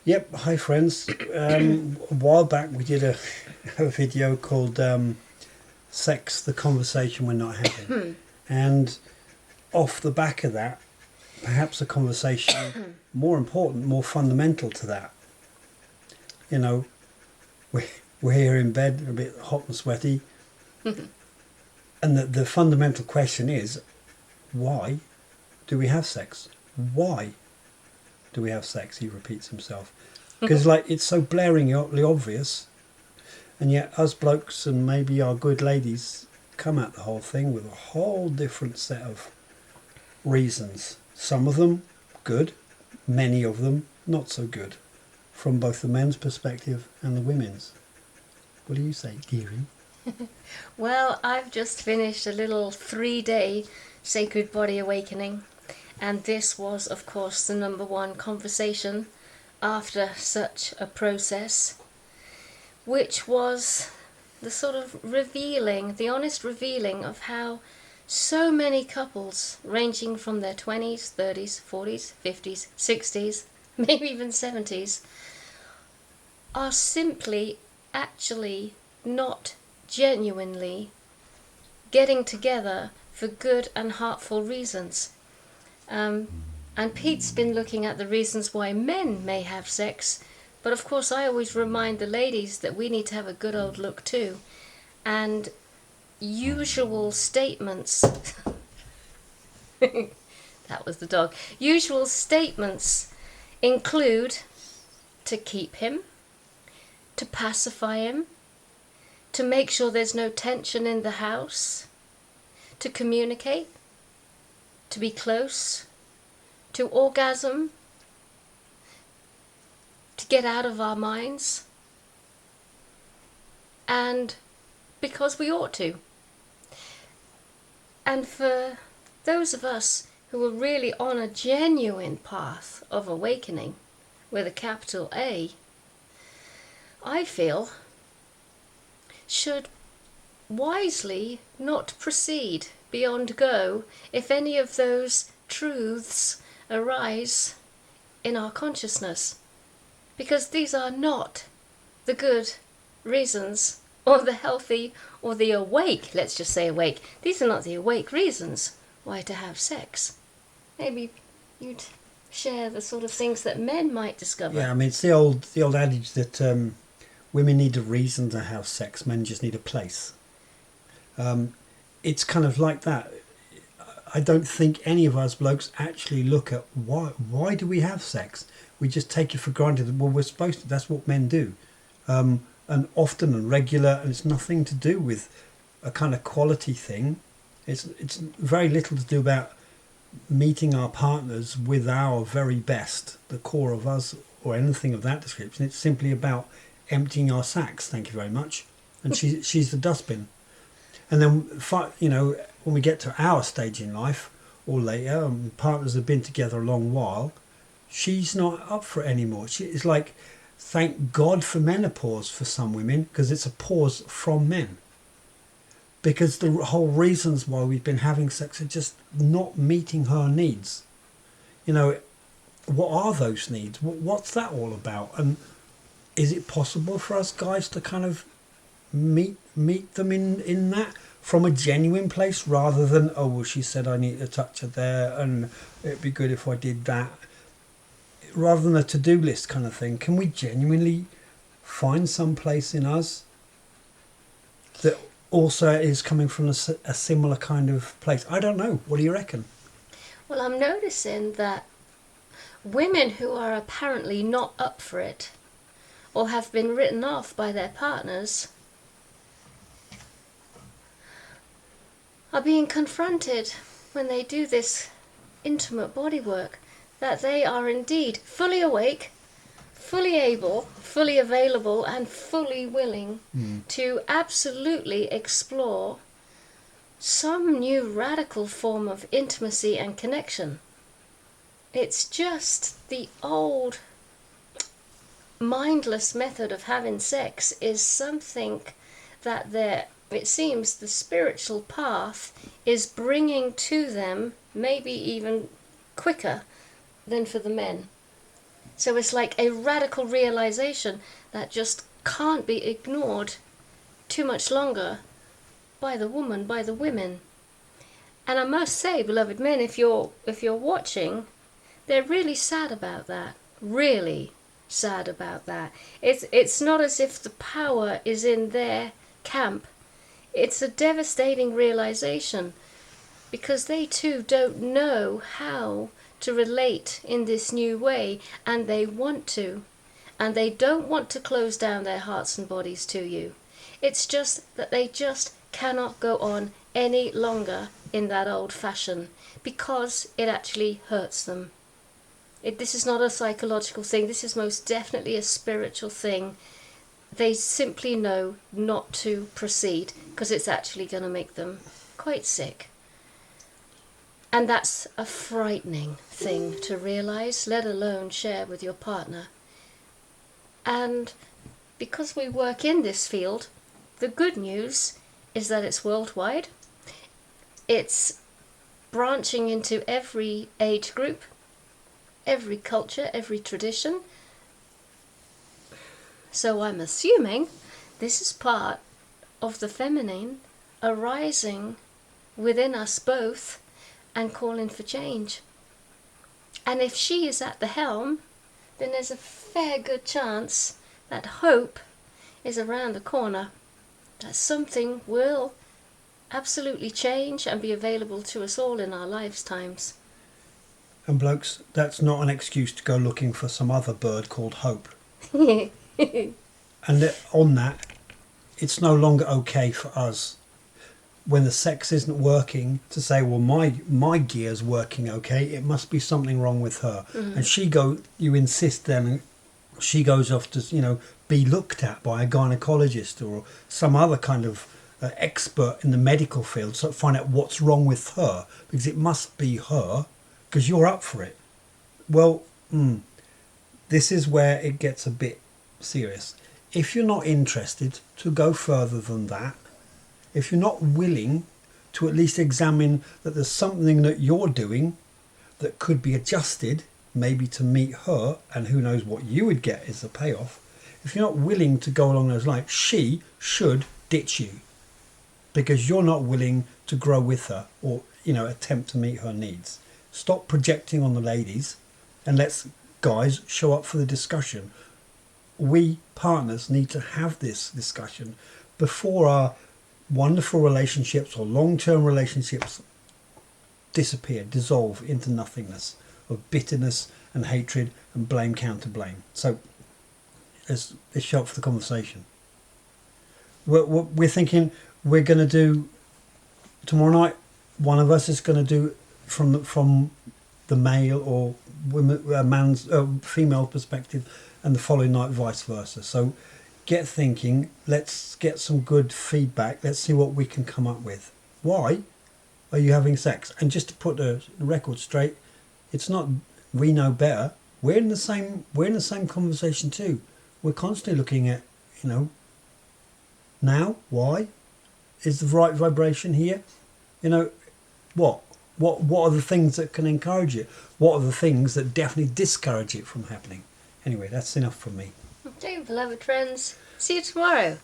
Yep, hi friends. A while back we did a video called Sex, the Conversation We're Not Having. And off the back of that, perhaps a conversation more important, more fundamental to that. You know, we, we're here in bed, a bit hot and sweaty. And the fundamental question is, why do we have sex? Why do we have sex? He repeats himself. Because like it's so blaringly obvious. And yet us blokes and maybe our good ladies come at the whole thing with a whole different set of reasons. Some of them good, many of them not so good, from both the men's perspective and the women's. What do you say, dearie? Well, I've just finished a little 3-day Sacred Body Awakening, and this was, of course, the number one conversation after such a process, which was the sort of revealing, the honest revealing of how so many couples, ranging from their 20s, 30s, 40s, 50s, 60s, maybe even 70s, are simply actually not genuinely getting together for good and heartful reasons. And Pete's been looking at the reasons why men may have sex, but of course I always remind the ladies that we need to have a good old look too. And usual statements, that was the dog, usual statements include to keep him, to pacify him, to make sure there's no tension in the house, to communicate, to be close, to orgasm, to get out of our minds, and because we ought to. And for those of us who are really on a genuine path of awakening, with a capital A, I feel should wisely not proceed beyond go if any of those truths arise in our consciousness, because these are not the good reasons or the healthy or the awake, let's just say awake, these are not the awake reasons why to have sex. Maybe you'd share the sort of things that men might discover. Yeah, I mean it's the old adage that women need a reason to have sex, men just need a place. It's kind of like that. I don't think any of us blokes actually look at why do we have sex. We just take it for granted. Well, we're supposed to. That's what men do, and often and regular. And it's nothing to do with a kind of quality thing. It's very little to do about meeting our partners with our very best, the core of us, or anything of that description. It's simply about emptying our sacks. Thank you very much. And she's the dustbin. And then, when we get to our stage in life or later, and partners have been together a long while, she's not up for it anymore. It's like, thank God for menopause for some women, because it's a pause from men. Because the whole reasons why we've been having sex are just not meeting her needs. What are those needs? What's that all about? And is it possible for us guys to kind of meet them in that from a genuine place, rather than, oh well, she said I need to touch her there and it'd be good if I did that, rather than a to-do list kind of thing? Can we genuinely find some place in us that also is coming from a similar kind of place? I don't know, what do you reckon? Well, I'm noticing that women who are apparently not up for it or have been written off by their partners are being confronted when they do this intimate body work that they are indeed fully awake, fully able, fully available, and fully willing to absolutely explore some new radical form of intimacy and connection. It's just the old mindless method of having sex is something that it seems the spiritual path is bringing to them, maybe even quicker than for the men. So it's like a radical realization that just can't be ignored too much longer by the woman, by the women. And I must say, beloved men, if you're watching, they're really sad about that. Really sad about that. It's not as if the power is in their camp. It's a devastating realization because they too don't know how to relate in this new way, and they want to. And they don't want to close down their hearts and bodies to you. It's just that they just cannot go on any longer in that old fashion because it actually hurts them. This is not a psychological thing, this is most definitely a spiritual thing. They simply know not to proceed because it's actually going to make them quite sick. And that's a frightening thing to realize, let alone share with your partner. And because we work in this field, the good news is that it's worldwide. It's branching into every age group, every culture, every tradition. So I'm assuming this is part of the feminine arising within us both and calling for change. And if she is at the helm, then there's a fair good chance that hope is around the corner, that something will absolutely change and be available to us all in our lifetimes. And blokes, that's not an excuse to go looking for some other bird called hope. And on that, it's no longer okay for us when the sex isn't working to say, well, my gear's working okay, it must be something wrong with her. Mm-hmm. And you insist then, she goes off to, be looked at by a gynecologist or some other kind of expert in the medical field, so find out what's wrong with her, because it must be her, because you're up for it. Well, this is where it gets a bit serious. If you're not interested to go further than that, if you're not willing to at least examine that there's something that you're doing that could be adjusted, maybe to meet her, and who knows what you would get as a payoff, if you're not willing to go along those lines, she should ditch you because you're not willing to grow with her or, attempt to meet her needs. Stop projecting on the ladies and let's, guys, show up for the discussion. We partners need to have this discussion before our wonderful relationships or long-term relationships dissolve into nothingness of bitterness and hatred and blame counter blame. So let's show up for the conversation. We're thinking we're going to do tomorrow night. One of us is going to do from the male or female perspective, and the following night vice versa. So get thinking, let's get some good feedback, let's see what we can come up with. Why are you having sex? And just to put the record straight, it's not we know better, we're in the same conversation too. We're constantly looking at, now, why is the right vibration here? What are the things that can encourage it? What are the things that definitely discourage it from happening? Anyway, that's enough from me. Okay, beloved friends. See you tomorrow.